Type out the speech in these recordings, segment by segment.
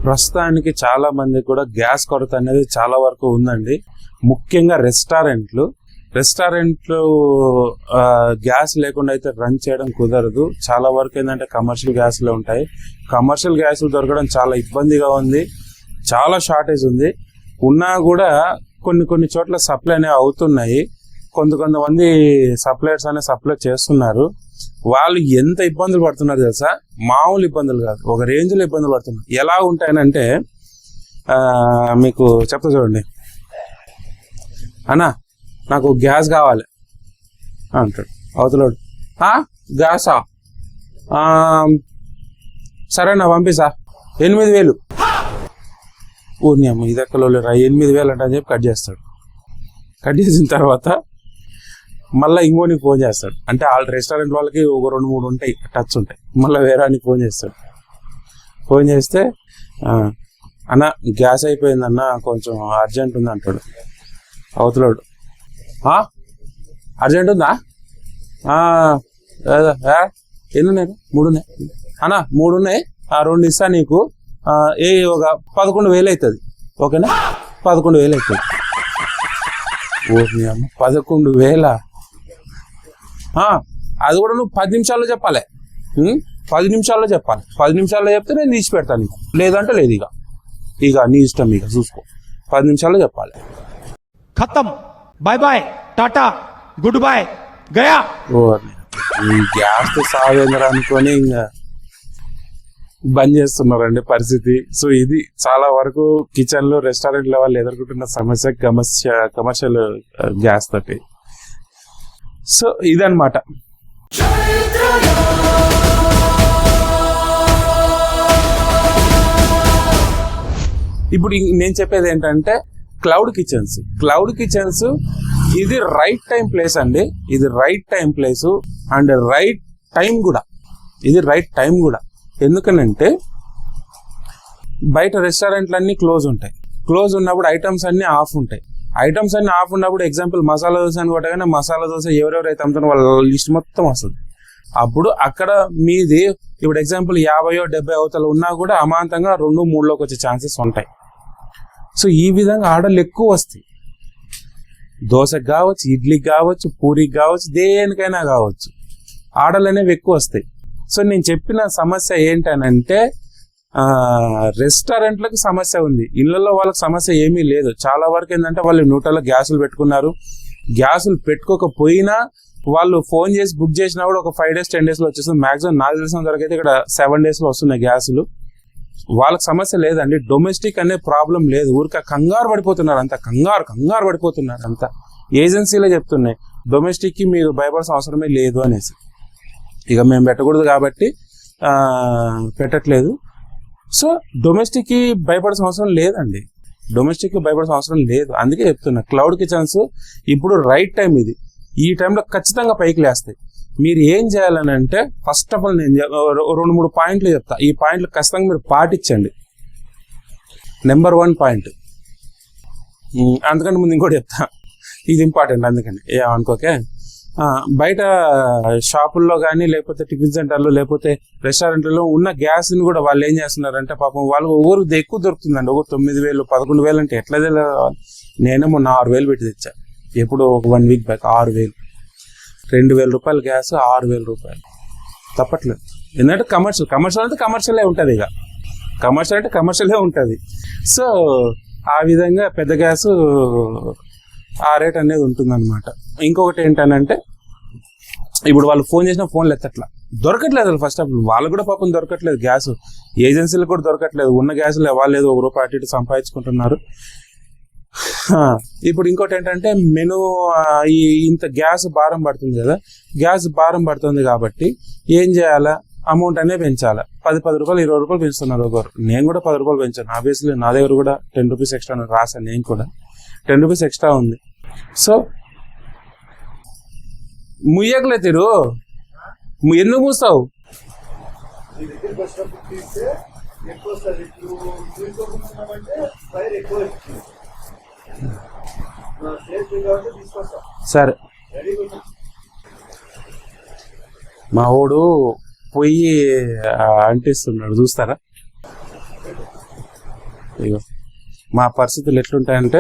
ప్రస్తుతానికి చాలా మంది కూడా గ్యాస్ కొరత అనేది చాలా వరకు ఉందండి. ముఖ్యంగా రెస్టారెంట్లు గ్యాస్ లేకుండా అయితే రన్ చేయడం కుదరదు. చాలా వరకు ఏంటంటే కమర్షియల్ గ్యాస్లే ఉంటాయి. కమర్షియల్ గ్యాస్లు దొరకడం చాలా ఇబ్బందిగా ఉంది. చాలా షార్టేజ్ ఉంది. ఉన్నా కూడా కొన్ని చోట్ల సప్లై అనేవి అవుతున్నాయి. కొంతమంది సప్లైర్స్ అనేవి సప్లై చేస్తున్నారు. వాళ్ళు ఎంత ఇబ్బందులు పడుతున్నారు తెలుసా? మామూలు ఇబ్బందులు కాదు, ఒక రేంజ్లో ఇబ్బందులు పడుతున్నారు. ఎలా ఉంటాయనంటే మీకు చెప్తా చూడండి. అన్నా నాకు గ్యాస్ కావాలి అంటాడు అవతలోడు. గ్యాసా? సరేనా పంపిసా, 8,000. ఊరిని అమ్మ ఇదెక్కలో 8,000 అంట అని చెప్పి కట్ చేస్తాడు. కట్ చేసిన తర్వాత మళ్ళీ ఇంకోనికి ఫోన్ చేస్తాడు. అంటే వాళ్ళ రెస్టారెంట్ వాళ్ళకి ఒక 2-3 ఉంటాయి, టచ్ ఉంటాయి. మళ్ళీ వేరేనికి ఫోన్ చేస్తాడు. ఫోన్ చేస్తే అన్న గ్యాస్ అయిపోయిందన్న, కొంచెం అర్జెంట్ ఉంది అంటాడు అవతలోడు. అర్జెంట్ ఉందా? ఎన్ని ఉన్నాయి? 3 ఉన్నాయి అన్న. 3 ఉన్నాయి, 2 ఇస్తా నీకు. ఒక 11,000 అవుతుంది. ఓకేనా? 11,000 అవుతుంది. ఓకే అమ్మ, 11,000. అది కూడా నువ్వు 10 నిమిషాల్లో చెప్పాలి. 10 నిమిషాల్లో చెప్పాలి. 10 నిమిషాల్లో చెప్తే నేను తీసి పెడతాను నీకు, లేదంటే లేదు. ఇక నీ ఇష్టం, ఇక చూసుకో. 10 నిమిషాల్లో చెప్పాలి. ఖతం, bye bye, tata, good boy, గయా. ఈ గ్యాస్ తో సావేంద్ర అనుకొని ఇంకా బంద్ చేస్తున్నారండి పరిస్థితి. సో ఇది చాలా వరకు కిచెన్ లో రెస్టారెంట్ లో వాళ్ళు ఎదుర్కొంటున్న సమస్య కమర్షియల్ గ్యాస్ తోటి. సో ఇదన్నమాట. ఇప్పుడు నేను చెప్పేది ఏంటంటే క్లౌడ్ కిచెన్స్ ఇది రైట్ టైం ప్లేస్ అండి. ఇది right time place and right time కూడా. ఇది రైట్ టైం కూడా. ఎందుకనంటే బయట రెస్టారెంట్లు క్లోజ్ ఉంటాయి. క్లోజ్ ఉన్నప్పుడు ఐటమ్స్ అన్ని ఆఫ్ ఉంటాయి. ఐటమ్స్ అన్ని ఆఫ్ ఉన్నప్పుడు ఎగ్జాంపుల్ మసాలా దోశ అని కొట్టగానే మసాలా దోశ ఎవరెవరైతే అమ్ముతారో వాళ్ళ లిస్ట్ మొత్తం వస్తుంది. అప్పుడు అక్కడ మీది ఇప్పుడు ఎగ్జాంపుల్ 50-70 అవతల ఉన్నా కూడా అమాంతంగా 2-3లోకి వచ్చే ఛాన్సెస్ ఉంటాయి. సో ఈ విధంగా ఆర్డర్లు ఎక్కువ వస్తాయి. దోశకి కావచ్చు, ఇడ్లీకి కావచ్చు, పూరికి కావచ్చు, దేనికైనా కావచ్చు, ఆర్డర్లు అనేవి ఎక్కువ వస్తాయి. సో నేను చెప్పిన సమస్య ఏంటనంటే రెస్టారెంట్లకు సమస్య ఉంది, ఇళ్లలో వాళ్ళకి సమస్య ఏమీ లేదు. చాలా వరకు ఏంటంటే వాళ్ళు న్యూట్రల్ గ్యాసులు పెట్టుకున్నారు. గ్యాసులు పెట్టుకోకపోయినా వాళ్ళు ఫోన్ చేసి బుక్ చేసినా కూడా ఒక 5 days 10 days లో వచ్చేస్తుంది. మాక్సిమం నాకు తెలిసిన వరకు అయితే ఇక్కడ 7 days లో వస్తున్నాయి గ్యాసులు. వాళ్ళకి సమస్య లేదండి. డొమెస్టిక్ అనే ప్రాబ్లం లేదు. ఊరిక కంగారు పడిపోతున్నారు అంతా, కంగారు పడిపోతున్నారు అంతా. ఏజెన్సీలే చెప్తున్నాయి డొమెస్టిక్ కి మీరు భయపడాల్సిన అవసరమే లేదు అనేసి. ఇక మేము పెట్టకూడదు కాబట్టి పెట్టట్లేదు. సో డొమెస్టిక్ కి భయపడాల్సిన అవసరం లేదండి. అందుకే చెప్తున్నా క్లౌడ్ కిచెన్స్ ఇప్పుడు రైట్ టైం. ఇది ఈ టైంలో ఖచ్చితంగా పైకి లేస్తాయి. మీరు ఏం చేయాలని అంటే ఫస్ట్ ఆఫ్ ఆల్ నేను 2-3 పాయింట్లు చెప్తా. ఈ పాయింట్లు ఖచ్చితంగా మీరు పాటించండి. నెంబర్ 1 పాయింట్, అందుకంటే ముందు ఇంకోటి చెప్తా, ఇది ఇంపార్టెంట్. అందుకని ఏమనుకోకే, బయట షాపుల్లో కానీ లేకపోతే టిఫిన్ సెంటర్లో లేకపోతే రెస్టారెంట్లలో ఉన్న గ్యాస్ని కూడా వాళ్ళు ఏం చేస్తున్నారంటే పాపం వాళ్ళు ఊరికి ఎక్కువ దొరుకుతుందండి. ఒక 9,000 11,000 అంటే ఎట్లా తెలియాలి? నేనేమో 6,000 పెట్టి తెచ్చా. ఎప్పుడు ఒక 1 week బ్యాక్ 6,000, 2,000 రూపాయలు గ్యాస్, 6,000 రూపాయలు. తప్పట్లేదు. ఎందుకంటే కమర్షియల్ అంటే కమర్షియలే ఉంటుంది. ఇక కమర్షియల్ అంటే కమర్షియలే ఉంటుంది. సో ఆ విధంగా పెద్ద గ్యాస్ ఆ రేట్ అనేది ఉంటుందన్నమాట. ఇంకొకటి ఏంటనంటే ఇప్పుడు వాళ్ళు ఫోన్ చేసిన ఫోన్లు ఎత్తట్లా, దొరకట్లేదు. ఫస్ట్ ఆఫ్ ఆల్ వాళ్ళు కూడా పాపం దొరకట్లేదు గ్యాస్. ఏజెన్సీలు కూడా దొరకట్లేదు. ఉన్న గ్యాసులు ఇవ్వలేదు, ₹1 అటు ఇటు సంపాదించుకుంటున్నారు. ఇప్పుడు ఇంకోటి ఏంటంటే మెను ఇంత గ్యాస్ భారం పడుతుంది కదా, గ్యాస్ భారం పడుతుంది కాబట్టి ఏం చేయాలా, అమౌంట్ అనేది పెంచాలా. 10 రూపాయలు 20 రూపాయలు పెంచుతున్నారు ఒకరు. నేను కూడా 10 రూపాయలు పెంచాను. ఆబ్వియస్లీ నా దగ్గర కూడా 10 రూపీస్ ఎక్స్ట్రా రాశాను. నేను కూడా 10 రూపీస్ ఎక్స్ట్రా ఉంది. సో ముయ్యకులే తిరు, ఎందుకు మూస్తావు? సరే, మా వాడు పొయ్యి అంటిస్తున్నాడు, చూస్తారా? ఇగో మా పరిస్థితులు ఎట్లుంటాయంటే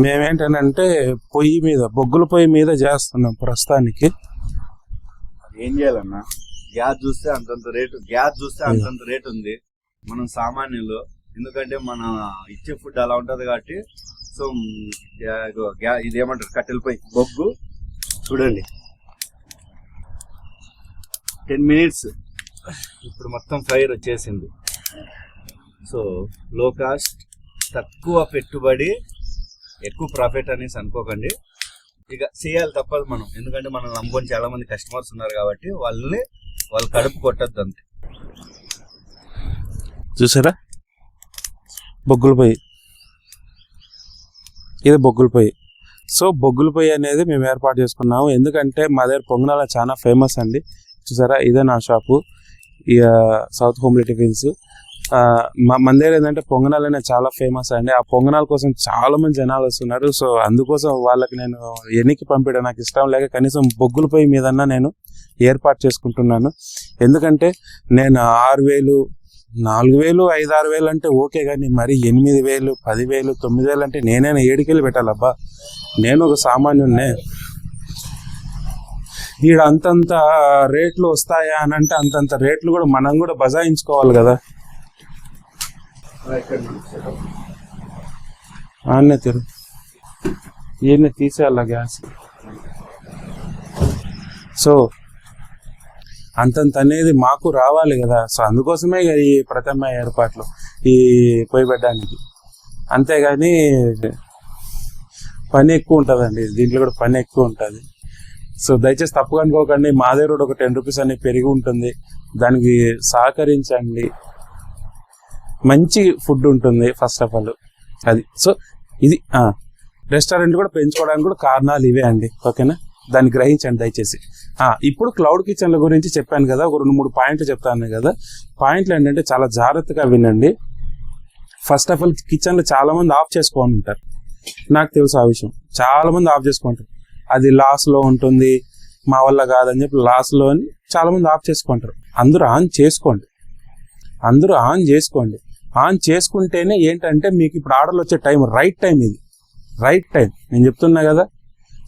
మేమేంటంటే పొయ్యి మీద బొగ్గుల పొయ్యి మీద చేస్తున్నాం ప్రస్తుతానికి. ఏం చేయాలన్నా, గ్యాస్ చూస్తే అంతంత రేటు ఉంది. మనం సామాన్యులు, ఎందుకంటే మన ఇచ్చే ఫుడ్ అలా ఉంటది కాబట్టి. సో ఇది ఏమంటారు, కట్టెల పొయ్యి బొగ్గు చూడండి 10 minutes ఇప్పుడు మొత్తం ఫైర్ వచ్చేసింది. సో లో కాస్ట్, తక్కువ పెట్టుబడి, ఎక్కువ ప్రాఫిట్ అనేసి అనుకోకండి. ఇక చేయాలి తప్పదు మనం, ఎందుకంటే మనం నమ్ముకొని చాలా మంది కస్టమర్స్ ఉన్నారు కాబట్టి వాళ్ళు కడుపు కొట్టద్దు అంతే. చూసారా బొగ్గుల పొయ్యి, ఇది బొగ్గుల పొయ్యి. సో బొగ్గుల పొయ్యి అనేది మేము ఏర్పాటు చేసుకున్నాము, ఎందుకంటే మా దగ్గర పొంగనాల చాలా ఫేమస్ అండి. చూసారా ఇదే నా షాపు, సౌత్ హోమ్లీ టిఫిన్స్. మన దగ్గర ఏంటంటే పొంగనాలు అనేది చాలా ఫేమస్ అండి. ఆ పొంగనాల కోసం చాలా మంది జనాలు వస్తున్నారు. సో అందుకోసం వాళ్ళకి నేను ఎన్నికి పంపించడం నాకు ఇష్టం లేక కనీసం బొగ్గుల పొయ్యి మీదన్నా నేను ఏర్పాటు చేసుకుంటున్నాను. ఎందుకంటే నేను 6,000, 4,000, 5-6,000 అంటే ఓకే, కానీ మరి 8,000, 10,000, 9,000 అంటే నేనైనా 7,000 పెట్టాలబ్బా. నేను ఒక సామాన్యున్నే. ఈడ అంతంత రేట్లు వస్తాయా అని అంటే అంతంత రేట్లు కూడా మనం కూడా బజాయించుకోవాలి కదా. ఆన్నే ఈయన తీసేయాల గ్యాస్. సో అంతంత అనేది మాకు రావాలి కదా. సో అందుకోసమే ఈ ప్రత్యామ్నాయ ఏర్పాట్లు ఈ పొయ్యి పెట్టడానికి. అంతేగాని పని ఎక్కువ ఉంటుందండి, దీంట్లో కూడా పని ఎక్కువ ఉంటుంది. సో దయచేసి తప్పుగా అనుకోకండి, మా దగ్గర కూడా ఒక 10 రూపీస్ అనేది పెరిగి ఉంటుంది, దానికి సహకరించండి. మంచి ఫుడ్ ఉంటుంది ఫస్ట్ ఆఫ్ ఆల్ అది. సో ఇది రెస్టారెంట్ కూడా పెంచుకోవడానికి కూడా కారణాలు ఇవే అండి, ఓకేనా. దాన్ని గ్రహించండి దయచేసి. ఇప్పుడు క్లౌడ్ కిచెన్ల గురించి చెప్పాను కదా, ఒక 2-3 పాయింట్లు చెప్తాను కదా. పాయింట్లు ఏంటంటే చాలా జాగ్రత్తగా వినండి. ఫస్ట్ ఆఫ్ ఆల్ కిచెన్లో చాలా మంది ఆఫ్ చేసుకోని ఉంటారు, నాకు తెలుసు ఆ విషయం. చాలా మంది ఆఫ్ చేసుకుంటారు, అది లాస్లో ఉంటుంది, మా వల్ల కాదని చెప్పి లాస్లో అని చాలా మంది ఆఫ్ చేసుకుంటారు. అందరూ ఆన్ చేసుకోండి, అందరూ ఆన్ చేసుకోండి. ఆన్ చేసుకుంటేనే ఏంటంటే మీకు ఇప్పుడు ఆర్డర్లు వచ్చే టైం రైట్ టైం, ఇది రైట్ టైం నేను చెప్తున్నా కదా.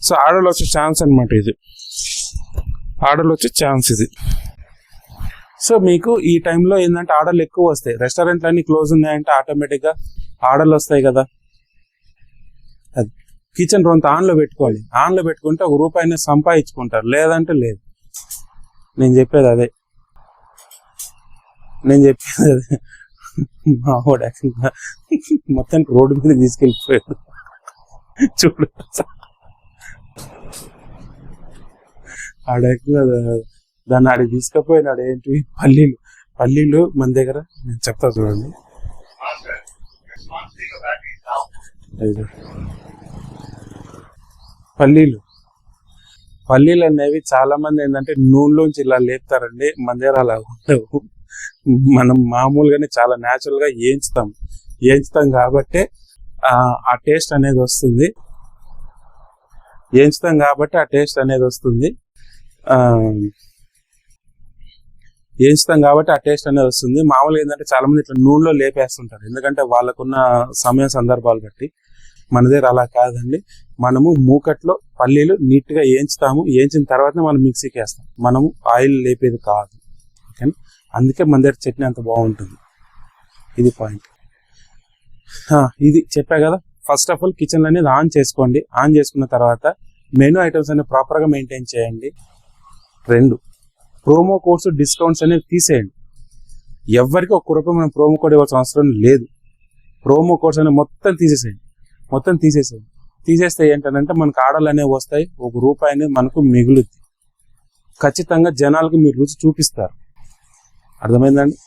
సో ఆర్డర్లు వచ్చే ఛాన్స్ అనమాట ఇది, ఆర్డర్లు వచ్చే ఛాన్స్ ఇది. సో మీకు ఈ టైంలో ఏంటంటే ఆర్డర్లు ఎక్కువ వస్తాయి. రెస్టారెంట్లు అన్ని క్లోజ్ ఉన్నాయంటే ఆటోమేటిక్గా ఆర్డర్లు వస్తాయి కదా. అది కిచెన్ రొంత ఆన్లో పెట్టుకోవాలి, ఆన్లో పెట్టుకుంటే ₹1 సంపాదించుకుంటారు, లేదంటే లేదు. నేను చెప్పేది అదే. మా వాడు మొత్తానికి రోడ్డు మీద తీసుకెళ్ళిపోయాడు చూడు. దాన్ని ఆడికి తీసుకుపోయినాడు. ఏంటి పల్లీలు మన దగ్గర నేను చెప్తా చూడండి. పల్లీలు అనేవి చాలా మంది ఏంటంటే నూనెలోంచి ఇలా లేపుతారండి, మన దగ్గర అలా ఉండవు. మనం మామూలుగానే చాలా న్యాచురల్ గా వేయించుతాం కాబట్టి ఆ టేస్ట్ అనేది వస్తుంది. మామూలుగా ఏంటంటే చాలా మంది ఇట్లా నూనెలో లేపేస్తుంటారు, ఎందుకంటే వాళ్ళకున్న సమయ సందర్భాలు బట్టి. మన దగ్గర అలా కాదండి, మనము మూకట్లో పల్లీలు నీట్ గా వేయించిన తర్వాత మనం మిక్సీకి వేస్తాం, మనము ఆయిల్ లేపేది కాదు, ఓకేనా. అందుకే మన దగ్గర చట్నీ అంత బాగుంటుంది. ఇది పాయింట్. ఇది చెప్పా కదా. ఫస్ట్ ఆఫ్ ఆల్ కిచెన్ అనేది ఆన్ చేసుకోండి. ఆన్ చేసుకున్న తర్వాత మెనూ ఐటమ్స్ అనేవి ప్రాపర్ గా మెయింటైన్ చేయండి. 2, ప్రోమో కోడ్స్ డిస్కౌంట్స్ అనేవి తీసేయండి. ఎవరికి ₹1 మనం ప్రోమో కోడ్ ఇవ్వాల్సిన అవసరం లేదు. ప్రోమో కోడ్స్ అనేవి మొత్తం తీసేసేయండి. తీసేస్తే ఏంటంటే మనకు ఆర్డర్లు అనేవి వస్తాయి, ₹1 అనేది మనకు మిగులుద్ది. ఖచ్చితంగా జనాలకి మీరు రుచి చూపిస్తారు, అర్థమైందండి.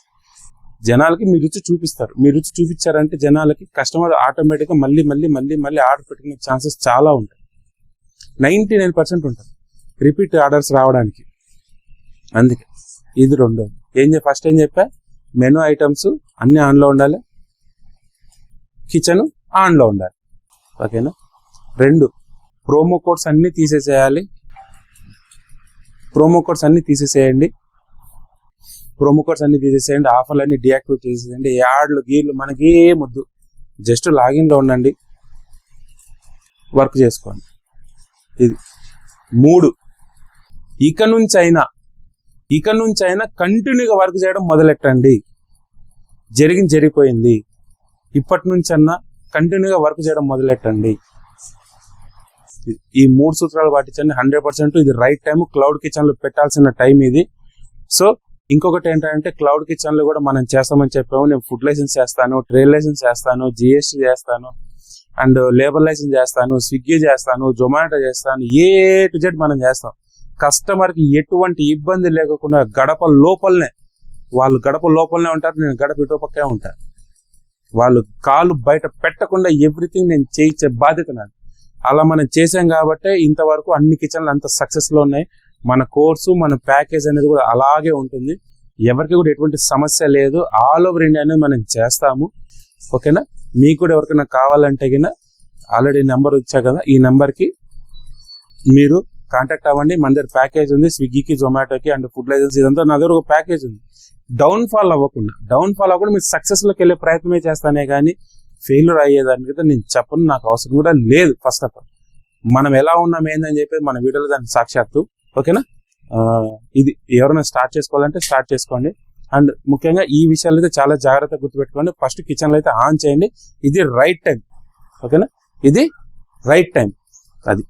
జనాలకి మీ రుచి చూపిస్తారు. మీ రుచి చూపించారంటే జనాలకి కస్టమర్ ఆటోమేటిక్గా మళ్ళీ ఆర్డర్ పెట్టుకునే ఛాన్సెస్ చాలా ఉంటాయి. 99% ఉంటుంది రిపీట్ ఆర్డర్స్ రావడానికి. అందుకే ఇది 2. ఫస్ట్ ఏం చెప్పా, మెనూ ఐటమ్స్ అన్ని ఆన్లో ఉండాలి, కిచెన్ ఆన్లో ఉండాలి, ఓకేనా. 2, ప్రోమో కోడ్స్ అన్ని తీసేసేయండి. ప్రోమో కోడ్స్ అన్ని తీసేసేయండి, ఆఫర్లు అన్ని డియాక్టివేట్ చేసేయండి, యాడ్లు గీర్లు మనకి ఏమొద్దు, జస్ట్ లాగిన్లో ఉండండి, వర్క్ చేసుకోండి. ఇది 3. ఇక నుంచి అయినా కంటిన్యూగా వర్క్ చేయడం మొదలెట్టండి. జరిగిపోయింది, ఇప్పటి నుంచన్నా కంటిన్యూగా వర్క్ చేయడం మొదలెట్టండి. ఈ 3 సూత్రాలు పాటించండి. 100% ఇది రైట్ టైం. క్లౌడ్ కిచెన్ లో పెట్టాల్సిన టైం ఇది. సో ఇంకొకటి ఏంటంటే క్లౌడ్ కిచెన్ లో కూడా మనం చేస్తామని చెప్పాము. నేను ఫుడ్ లైసెన్స్ చేస్తాను, ట్రేడ్ లైసెన్స్ చేస్తాను, జిఎస్టీ చేస్తాను, అండ్ లేబర్ లైసెన్స్ చేస్తాను, స్విగ్గీ చేస్తాను, జొమాటో చేస్తాను, ఏ టు జెడ్ మనం చేస్తాం. కస్టమర్ కి ఎటువంటి ఇబ్బంది లేకుండా గడప లోపలనే ఉంటారు, నేను గడప ఇటు పక్కే ఉంటాను. వాళ్ళు కాలు బయట పెట్టకుండా ఎవ్రీథింగ్ నేను చేయించే బాధ్యత నాది. అలా మనం చేసాం కాబట్టి ఇంతవరకు అన్ని కిచెన్లు అంత సక్సెస్ లో ఉన్నాయి. మన కోర్సు, మన ప్యాకేజ్ అనేది కూడా అలాగే ఉంటుంది. ఎవరికి కూడా ఎటువంటి సమస్య లేదు. ఆల్ ఓవర్ ఇండియా అనేది మనం చేస్తాము. ఓకేనా? మీకు కూడా ఎవరికైనా కావాలంటే కింద ఆల్రెడీ నెంబర్ వచ్చా కదా, ఈ నెంబర్కి మీరు కాంటాక్ట్ అవ్వండి. మన దగ్గర ప్యాకేజ్ ఉంది, స్విగ్గీకి, జొమాటోకి అండ్ ఫుడ్ లైసెన్స్, ఇదంతా నా దగ్గర ఒక ప్యాకేజ్ ఉంది. డౌన్ ఫాల్ అవ్వకుండా మీరు సక్సెస్ లోకి వెళ్ళే ప్రయత్నమే చేస్తానే కానీ ఫెయిల్యూర్ అయ్యేదానికి నేను చెప్పను, నాకు అవసరం కూడా లేదు. ఫస్ట్ ఆఫ్ ఆల్ మనం ఎలా ఉన్నాం ఏందని చెప్పి మన వీడియోలో దాని సాక్షాత్తు. ఓకేనా? ఇది ఎవరైనా స్టార్ట్ చేసుకోవాలంటే స్టార్ట్ చేసుకోండి. అండ్ ముఖ్యంగా ఈ విషయాలు అయితే చాలా జాగ్రత్తగా గుర్తుపెట్టుకోండి. ఫస్ట్ కిచెన్లో అయితే ఆన్ చేయండి. ఇది రైట్ టైం. ఓకేనా? ఇది రైట్ టైం. అది